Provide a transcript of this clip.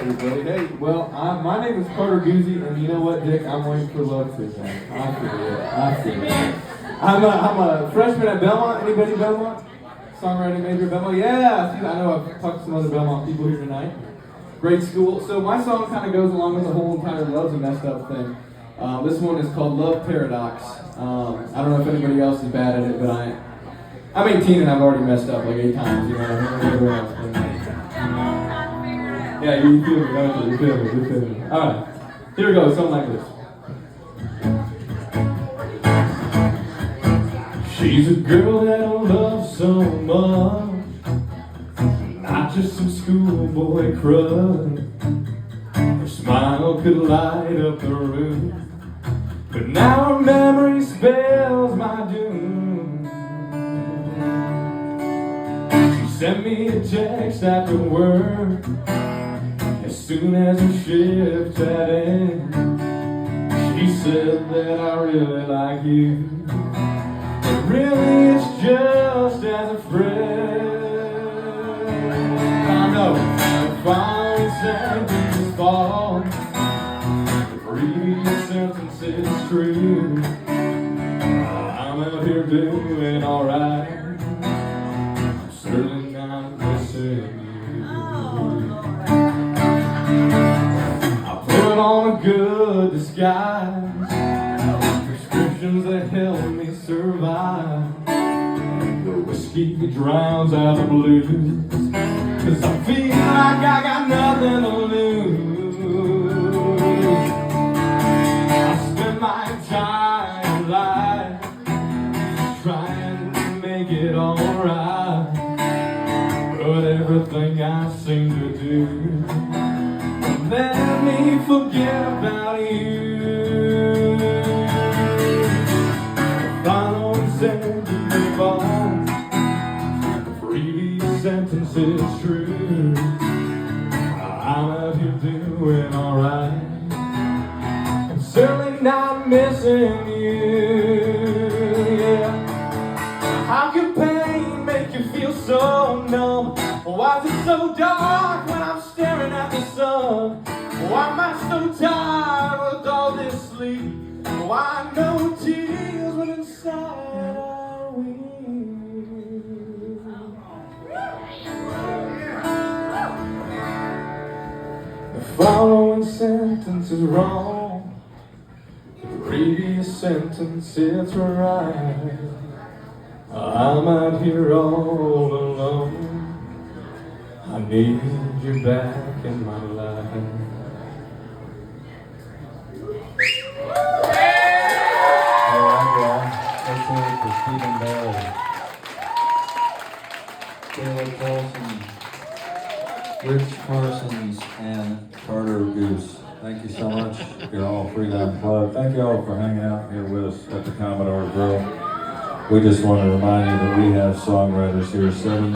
everybody. Hey, well, my name is Guse, and you know what, Dick? I'm waiting for love to come. I feel it. I'm a freshman at Belmont. Anybody Belmont? Songwriting major at Belmont? Yeah! See, I know I've talked to some other Belmont people here tonight. Great school. So my song kind of goes along with the whole entire Love's a Messed Up thing. This one is called Love Paradox. I don't know if anybody else is bad at it, but I'm 18 and I've already messed up like 8 times, you know. Yeah, you feel me, don't you? You feel me. Alright, here we go, something like this. She's a girl that I love so much, not just some schoolboy crush. Her smile could light up the room, but now her memory spells my doom. She sent me a text after work as soon as her shift had ended. She said that I really like you, but really it's just as a friend. I know the following sentence fall, the previous sentence is true. I'm out here doing alright, I'm certainly not missing you. I put on a good disguise, prescriptions that help me survive. The whiskey drowns out the blues, 'cause I feel like I got nothing to lose. I spend my entire life trying to make it alright, but everything I seem to do let me forget about you. The following sentence falls, the previous sentence is true. I'm out here doing alright, I'm certainly not missing you. Yeah. How can pain make you feel so numb? Why is it so dark when I'm staring at the sun? Why am I so tired with all this sleep? Why no tears when inside are weak? The following sentence is wrong, the previous sentence is right. I'm out here all alone, I need you back in my life. Let's hear it for Stephen Bell, Taylor Paulson, Rich Parsons, and Carter Guse. Thank you so much. You're all free to unplug. Thank you all for hanging out here with us at the Commodore Grille. We just want to remind you that we have songwriters here 7